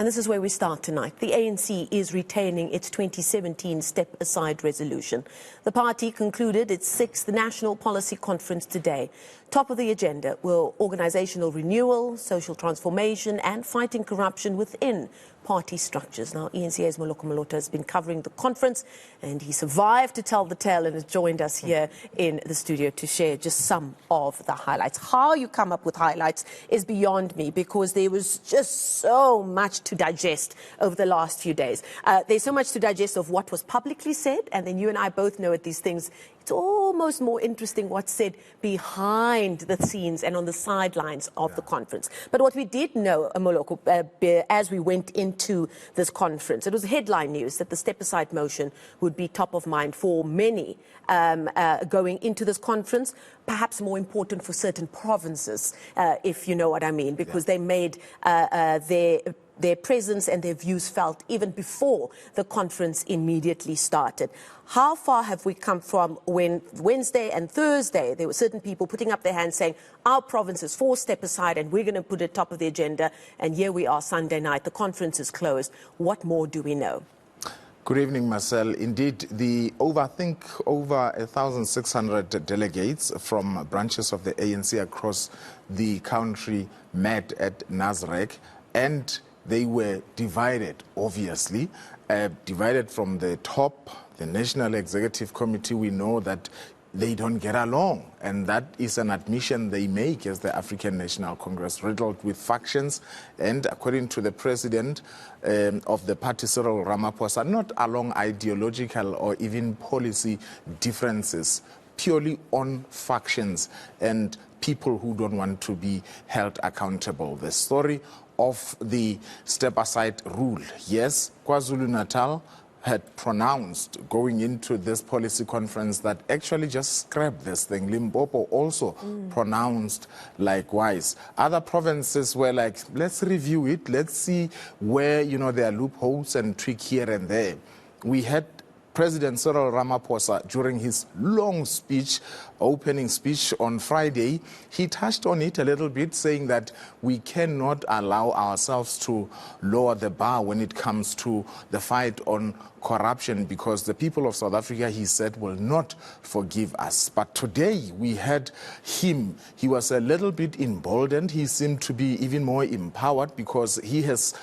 And this is where we start tonight. The ANC is retaining its 2017 step-aside resolution. The party concluded its 6th National Policy Conference today. Top of the agenda were organizational renewal, social transformation and fighting corruption within party structures. Now, eNCA's Moloko Moloto has been covering the conference and he survived to tell the tale and has joined us here in the studio to share just some of the highlights. How you come up with highlights is beyond me because there was just so much to digest over the last few days. There's so much to digest of what was publicly said, and then you and I both know at these things, it's almost more interesting what's said behind the scenes and on the sidelines of the conference. But what we did know, Moloko, as we went into this conference, it was headline news that the step-aside motion would be top of mind for many going into this conference, perhaps more important for certain provinces, if you know what I mean, because they made their presence and their views felt even before the conference immediately started. How far have we come from when Wednesday and Thursday there were certain people putting up their hands saying our province is for step aside and we're going to put it top of the agenda, and here we are Sunday night, the conference is closed. What more do we know? Good evening, Marcel. Indeed, I think over 1,600 delegates from branches of the ANC across the country met at Nasrec, and they were divided, obviously, divided from the top. The National Executive Committee, we know that they don't get along, and that is an admission they make as the African National Congress, riddled with factions, and according to the president of the party, Cyril Ramaphosa, not along ideological or even policy differences, purely on factions and people who don't want to be held accountable. The story of the step-aside rule. Yes, KwaZulu-Natal had pronounced going into this policy conference that actually just scrap this thing. Limpopo also pronounced likewise. Other provinces were like, let's review it, let's see where, there are loopholes and tweak here and there. We had President Cyril Ramaphosa, during his long speech, opening speech on Friday, he touched on it a little bit, saying that we cannot allow ourselves to lower the bar when it comes to the fight on corruption, because the people of South Africa, he said, will not forgive us. But today we had him. He was a little bit emboldened. He seemed to be even more empowered because he has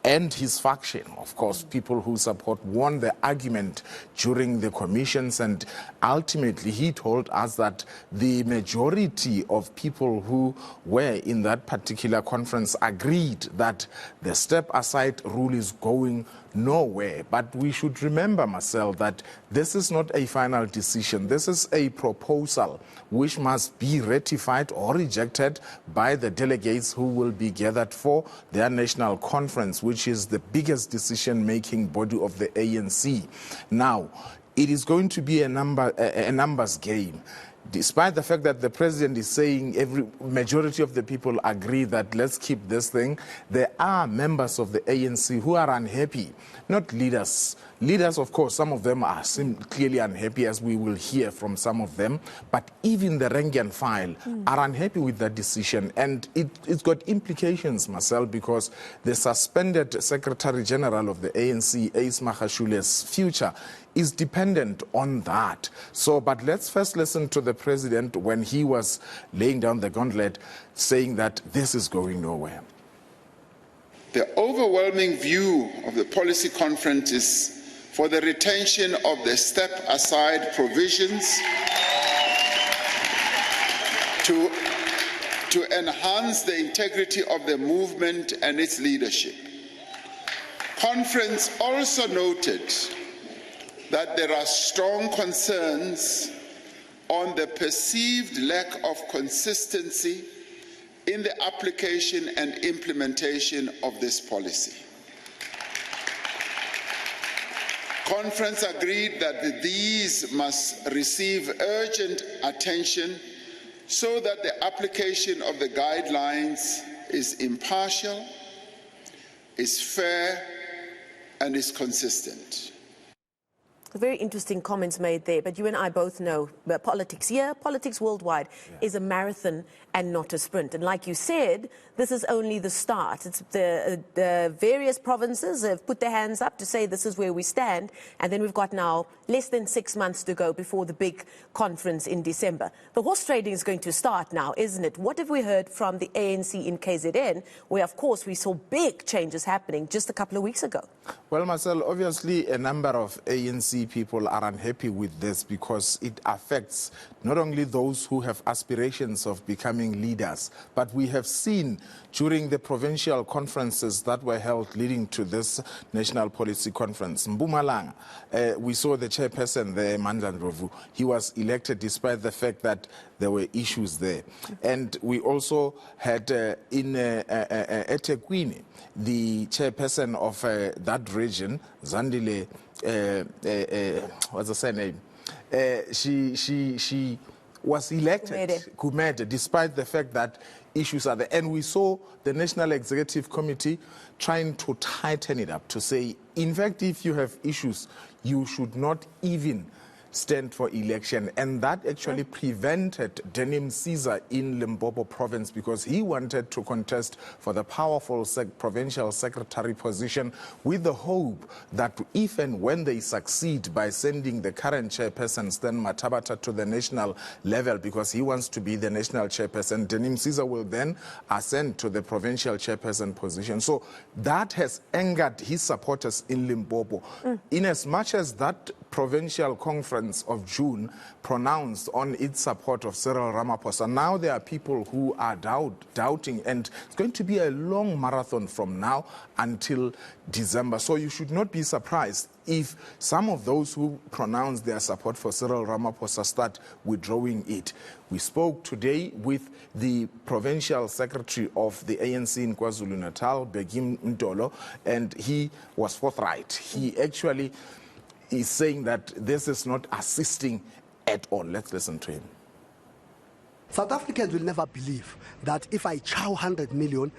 and his faction, of course, people who support, won the argument during the commissions, and ultimately he told us that the majority of people who were in that particular conference agreed that the step-aside rule is going nowhere. But we should remember, Marcel, that this is not a final decision. This is a proposal which must be ratified or rejected by the delegates who will be gathered for their national conference, which is the biggest decision-making body of the ANC. Now, it is going to be a numbers game. Despite the fact that the president is saying every majority of the people agree that let's keep this thing, there are members of the ANC who are unhappy, not leaders. Leaders, of course, some of them are clearly unhappy, as we will hear from some of them, but even the rank and file are unhappy with that decision. And it's got implications, Marcel, because the suspended Secretary General of the ANC, Ace Magashule's future, is dependent on that. So, but let's first listen to the president when he was laying down the gauntlet, saying that this is going nowhere. The overwhelming view of the policy conference is for the retention of the step-aside provisions to enhance the integrity of the movement and its leadership. Conference also noted that there are strong concerns on the perceived lack of consistency in the application and implementation of this policy. Conference agreed that these must receive urgent attention so that the application of the guidelines is impartial, is fair, and is consistent. Very interesting comments made there, but you and I both know that politics here, politics worldwide, is a marathon and not a sprint. And like you said, this is only the start. It's the various provinces have put their hands up to say this is where we stand, and then we've got now less than 6 months to go before the big conference in December. The horse trading is going to start now, isn't it? What have we heard from the ANC in KZN, where, of course, we saw big changes happening just a couple of weeks ago? Well, Marcel, obviously a number of ANC people are unhappy with this because it affects not only those who have aspirations of becoming leaders, but we have seen during the provincial conferences that were held leading to this national policy conference. Mpumalanga, we saw the chairperson there, Mandla Ndlovu. He was elected despite the fact that there were issues there. And we also had in eThekwini, the chairperson of that region, Zandile, what's her name? She was elected, Kumede, despite the fact that issues are there. And we saw the National Executive Committee trying to tighten it up to say, in fact, if you have issues, you should not even stand for election. And that actually prevented Denim Caesar in Limpopo province because he wanted to contest for the powerful provincial secretary position with the hope that if and when they succeed by sending the current chairperson, Stan Matabata, to the national level because he wants to be the national chairperson, Denim Caesar will then ascend to the provincial chairperson position. So that has angered his supporters in Limpopo. In as much as that provincial conference of June pronounced on its support of Cyril Ramaphosa. Now there are people who are doubting, and it's going to be a long marathon from now until December. So you should not be surprised if some of those who pronounce their support for Cyril Ramaphosa start withdrawing it. We spoke today with the provincial secretary of the ANC in KwaZulu-Natal, Begim Ntolo, and he was forthright. He actually is saying that this is not assisting at all. Let's listen to him. South Africans will never believe that if I chow 100 million,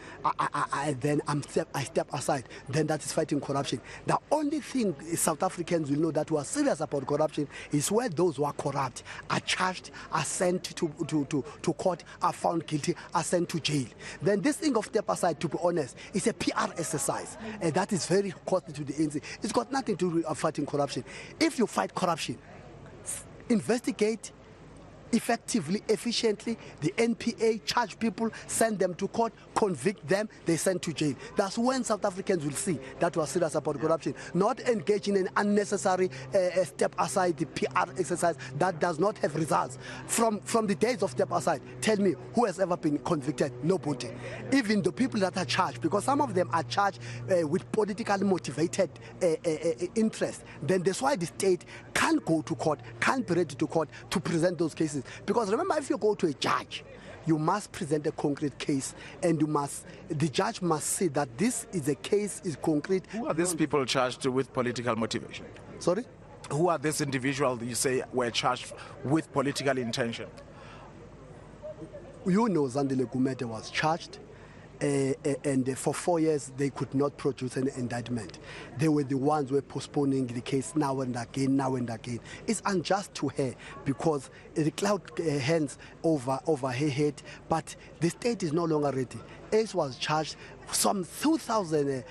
then I step aside. Then that is fighting corruption. The only thing South Africans will know that who are serious about corruption is where those who are corrupt are charged, are sent to court, are found guilty, are sent to jail. Then this thing of step aside, to be honest, is a PR exercise. And that is very costly to the ANC. It's got nothing to do with fighting corruption. If you fight corruption, investigate effectively, efficiently, the NPA charge people, send them to court, convict them, they send to jail. That's when South Africans will see that we are serious about corruption, not engage in an unnecessary step aside, the PR exercise that does not have results. From the days of step aside, tell me who has ever been convicted? Nobody. Even the people that are charged, because some of them are charged with politically motivated interest, then that's why the state can't go to court, can't be ready to court to present those cases. Because remember, if you go to a judge, you must present a concrete case, and the judge must say that this is a case, is concrete. Who are these people charged with political motivation? Sorry? Who are these individuals you say were charged with political intention? You know, Zandile Gumede was charged. And for 4 years they could not produce an indictment. They were the ones who were postponing the case now and again, now and again. It's unjust to her because the cloud hands over her head, but the state is no longer ready. Ace was charged some 2,000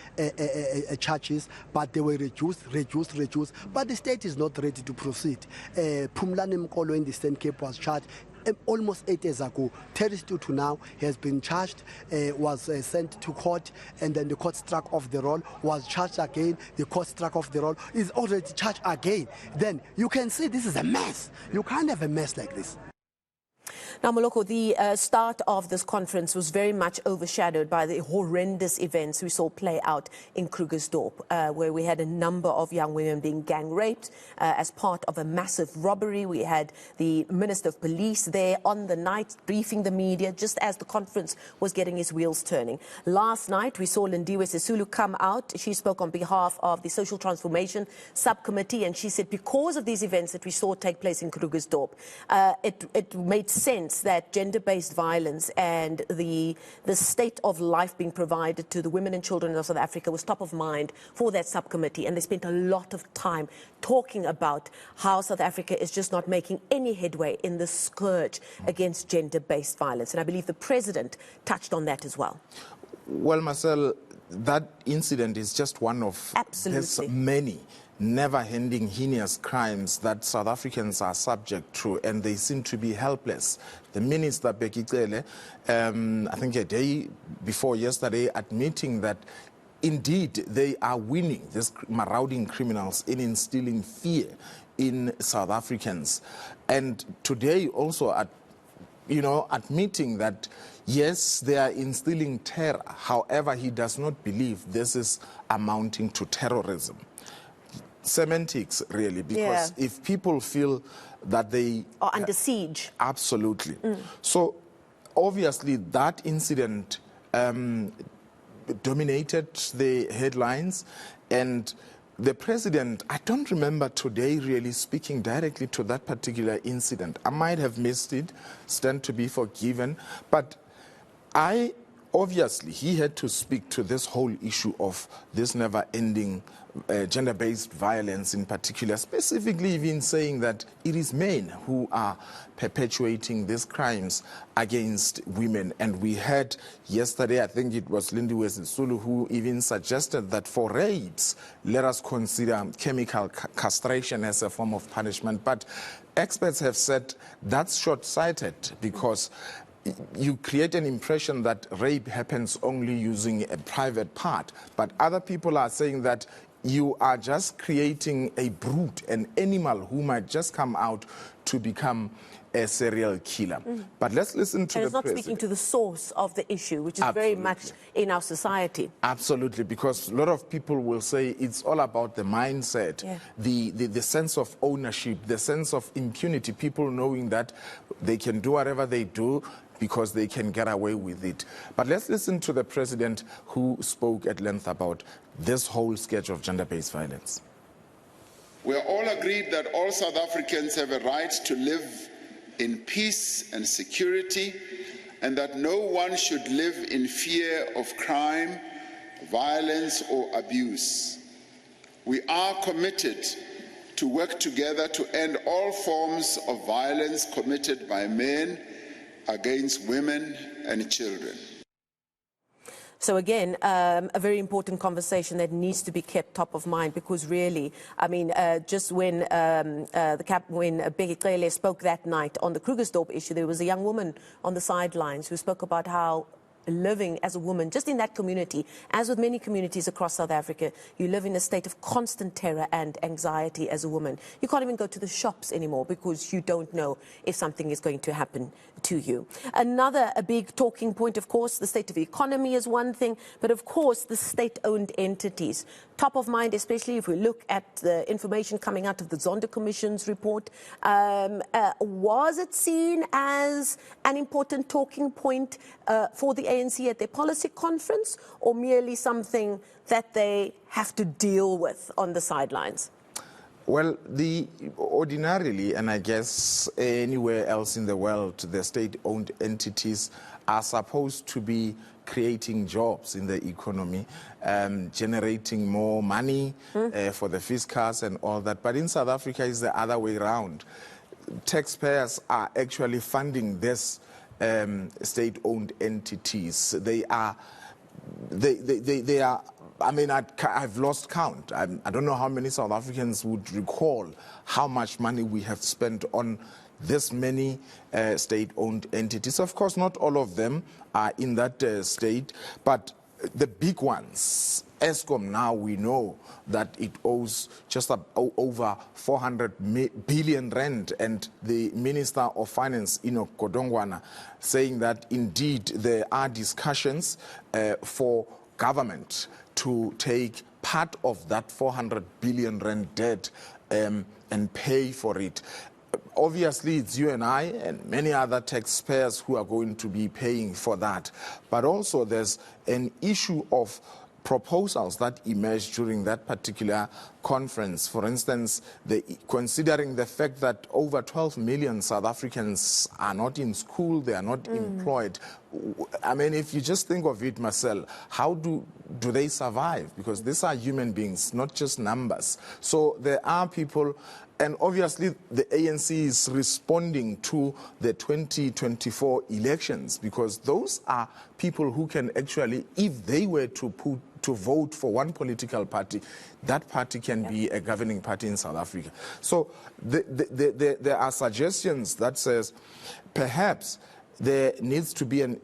charges, but they were reduced, but the state is not ready to proceed. Phumlani Mkolo in the Eastern Cape was charged almost 8 years ago. 32 to now, he has been charged, was sent to court, and then the court struck off the roll, was charged again, the court struck off the roll, is already charged again. Then you can see this is a mess. You can't have a mess like this. Now, Moloko, the start of this conference was very much overshadowed by the horrendous events we saw play out in Krugersdorp, where we had a number of young women being gang raped as part of a massive robbery. We had the Minister of Police there on the night briefing the media just as the conference was getting its wheels turning. Last night, we saw Lindiwe Sisulu come out. She spoke on behalf of the Social Transformation Subcommittee, and she said because of these events that we saw take place in Krugersdorp, it made sense sense that gender-based violence and the state of life being provided to the women and children of South Africa was top of mind for that subcommittee, and they spent a lot of time talking about how South Africa is just not making any headway in the scourge against gender-based violence. And I believe the President touched on that as well. Well, Marcel, that incident is just one of many never-ending heinous crimes that South Africans are subject to, and they seem to be helpless. The Minister, Bekicele, I think a day before yesterday, admitting that indeed they are winning, these marauding criminals, in instilling fear in South Africans. And today also admitting that yes, they are instilling terror. However, he does not believe this is amounting to terrorism. Semantics, really, because if people feel that they are under siege. Absolutely. So obviously that incident dominated the headlines, and the President, I don't remember today really speaking directly to that particular incident. I might have missed it, stand to be forgiven, but obviously he had to speak to this whole issue of this never-ending gender-based violence in particular, specifically even saying that it is men who are perpetuating these crimes against women. And we heard yesterday, I think it was Lindiwe Sisulu, who even suggested that for rapes, let us consider chemical castration as a form of punishment. But experts have said that's short-sighted, because you create an impression that rape happens only using a private part. But other people are saying that you are just creating a brute, an animal who might just come out to become a serial killer. But let's listen to the President. And it's not speaking to the source of the issue, which is very much in our society. Absolutely, because a lot of people will say it's all about the mindset, the sense of ownership, the sense of impunity, people knowing that they can do whatever they do because they can get away with it. But let's listen to the President, who spoke at length about this whole sketch of gender-based violence. We are all agreed that all South Africans have a right to live in peace and security, and that no one should live in fear of crime, violence, or abuse. We are committed to work together to end all forms of violence committed by men against women and children. So again, a very important conversation that needs to be kept top of mind, because really, I mean, just when when Bekicele spoke that night on the Krugersdorp issue, there was a young woman on the sidelines who spoke about how living as a woman, just in that community, as with many communities across South Africa, you live in a state of constant terror and anxiety as a woman. You can't even go to the shops anymore because you don't know if something is going to happen to you. Another big talking point, of course, the state of the economy is one thing, but of course the state-owned entities. Top of mind, especially if we look at the information coming out of the Zondo Commission's report. Was it seen as an important talking point for the ANC at their policy conference, or merely something that they have to deal with on the sidelines? Well, ordinarily, and I guess anywhere else in the world, the state-owned entities are supposed to be creating jobs in the economy, generating more money for the fiscals and all that. But in South Africa, it's the other way around. Taxpayers are actually funding this state-owned entities. They are, I mean, I've lost count. I don't know how many South Africans would recall how much money we have spent on this many state-owned entities. Of course, not all of them are in that state, but the big ones, Eskom, now we know that it owes just over 400 billion rand, and the Minister of Finance, Enoch Godongwana, saying that indeed there are discussions for government to take part of that 400 billion rand debt and pay for it. Obviously, it's you and I and many other taxpayers who are going to be paying for that. But also there's an issue of proposals that emerged during that particular conference. For instance, considering the fact that over 12 million South Africans are not in school, they are not employed. I mean, if you just think of it, Marcel, how do they survive? Because these are human beings, not just numbers. So there are people. And obviously, the ANC is responding to the 2024 elections, because those are people who can actually, if they were to vote for one political party, that party can be a governing party in South Africa. So there are suggestions that says perhaps there needs to be an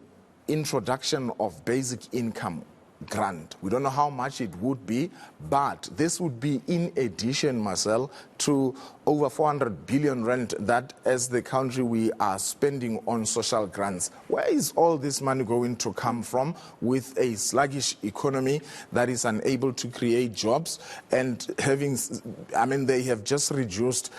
introduction of basic income grant. We don't know how much it would be, but this would be in addition, Marcel, to over 400 billion rand that as the country we are spending on social grants. Where is all this money going to come from with a sluggish economy that is unable to create jobs and having, I mean, they have just reduced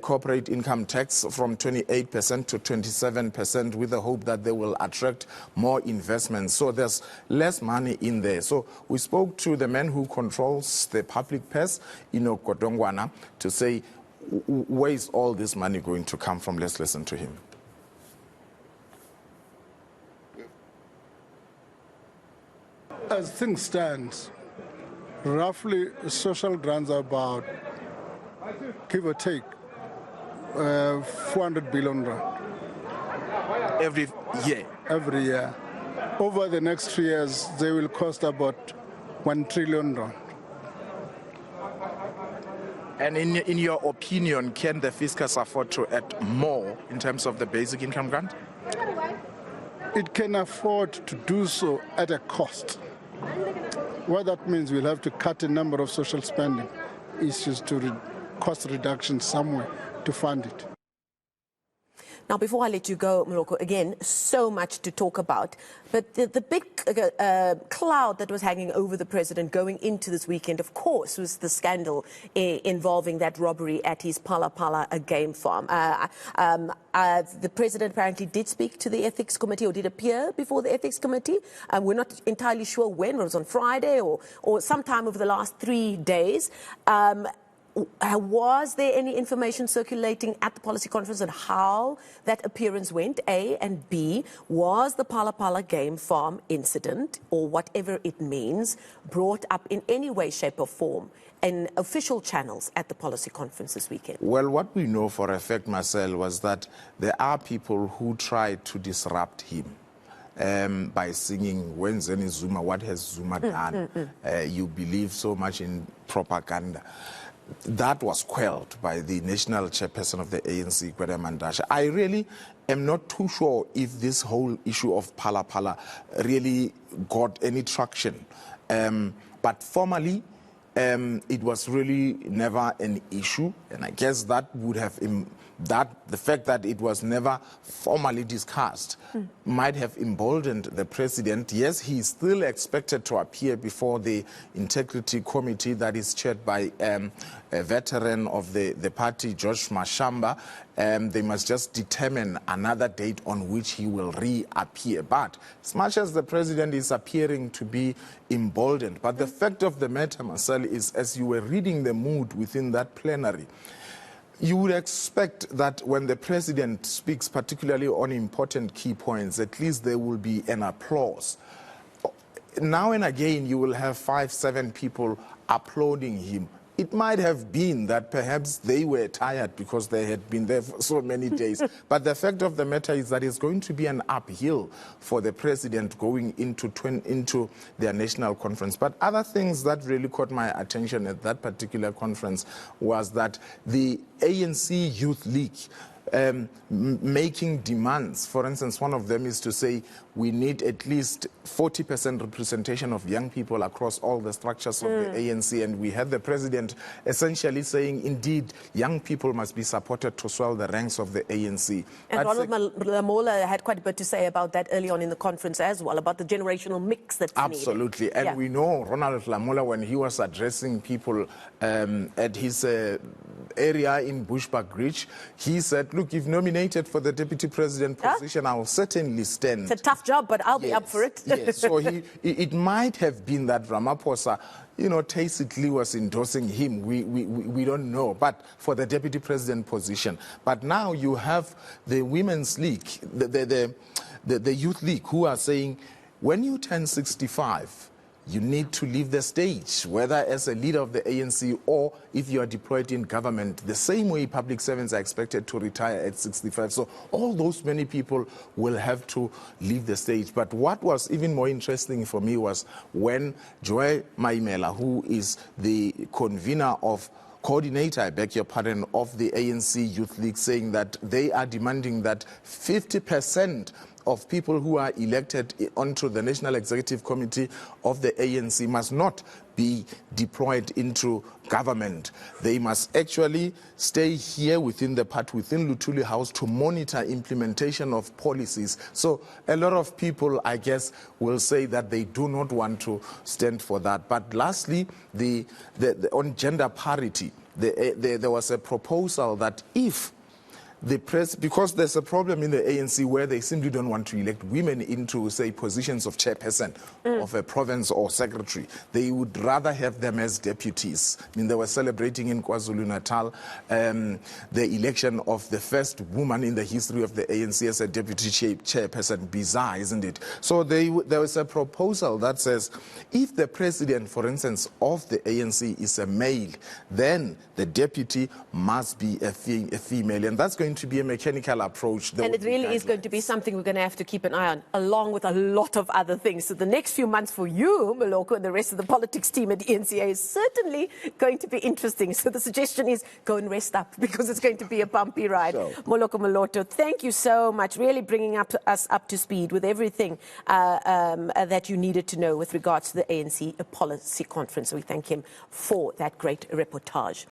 corporate income tax from 28% to 27% with the hope that they will attract more investment. So there's less money in there. So we spoke to the man who controls the public purse, Kodongwana, to say, where is all this money going to come from? Let's listen to him. As things stand, roughly social grants are about, give or take, 400 billion rand. Every year? Every year. Over the next 3 years, they will cost about 1 trillion rand. And in your opinion, can the fiscus afford to add more in terms of the basic income grant? It can afford to do so at a cost. What that means, we'll have to cut a number of social spending issues to cost reduction somewhere to fund it. Now, before I let you go, Moloko, again, so much to talk about. But the big cloud that was hanging over the president going into this weekend, of course, was the scandal involving that robbery at his Phala Phala game farm. The president apparently did speak to the ethics committee, or did appear before the ethics committee. We're not entirely sure when. It was on Friday or sometime over the last 3 days. Was there any information circulating at the policy conference on how that appearance went, A? And B, was the Phala Phala game farm incident, or whatever it means, brought up in any way, shape or form in official channels at the policy conference this weekend? Well, what we know for a fact, Marcel, was that there are people who tried to disrupt him. By singing, "When Zeni Zuma, what has Zuma done?" You believe so much in propaganda. That was quelled by the national chairperson of the ANC, Gwede Mandasha. I really am not too sure if this whole issue of Phala Phala really got any traction. But formally, it was really never an issue, and I guess that would have the fact that it was never formally discussed might have emboldened the president. Yes, he is still expected to appear before the integrity committee that is chaired by a veteran of the party, George Mashamba. They must just determine another date on which he will reappear. But as much as the president is appearing to be emboldened, but the fact of the matter, Marcel, is as you were reading the mood within that plenary, you would expect that when the president speaks, particularly on important key points, at least there will be an applause. Now and again, you will have 5, 7 people applauding him. It might have been that perhaps they were tired because they had been there for so many days. But the fact of the matter is that it's going to be an uphill for the president going into their national conference. But other things that really caught my attention at that particular conference was that the ANC Youth League making demands. For instance, one of them is to say we need at least 40% representation of young people across all the structures of the ANC. And we had the president essentially saying, indeed, young people must be supported to swell the ranks of the ANC. And Ronald Lamola had quite a bit to say about that early on in the conference as well, about the generational mix that's absolutely needed. And we know Ronald Lamola, when he was addressing people at his area in Bushbuckridge. He said, look, if nominated for the deputy president position, I will certainly stand. It's a tough job, but I'll be up for it. Yes, so it might have been that Ramaphosa, tacitly was endorsing him. We don't know, but for the deputy president position. But now you have the Women's League, the Youth League, who are saying, when you turn 65, you need to leave the stage, whether as a leader of the ANC or if you are deployed in government, the same way public servants are expected to retire at 65. So all those many people will have to leave the stage. But what was even more interesting for me was when Joy Maimela, who is the coordinator, I beg your pardon, of the ANC Youth League, saying that they are demanding that 50% of people who are elected onto the National Executive Committee of the ANC must not be deployed into government. They must actually stay here within the party, within Luthuli House, to monitor implementation of policies. So a lot of people, I guess, will say that they do not want to stand for that. But lastly, on gender parity, there was a proposal that if because there's a problem in the ANC where they simply don't want to elect women into, say, positions of chairperson of a province or secretary. They would rather have them as deputies. I mean, they were celebrating in KwaZulu-Natal the election of the first woman in the history of the ANC as a deputy chairperson. Bizarre, isn't it? So there was a proposal that says if the president, for instance, of the ANC is a male, then the deputy must be a female. And that's going to be a mechanical approach. And it really is going to be something we're going to have to keep an eye on, along with a lot of other things. So the next few months for you, Moloko, and the rest of the politics team at eNCA is certainly going to be interesting. So the suggestion is go and rest up, because it's going to be a bumpy ride. Sure. Moloko Moloto, thank you so much, really bringing us up to speed with everything that you needed to know with regards to the ANC policy conference. So we thank him for that great reportage.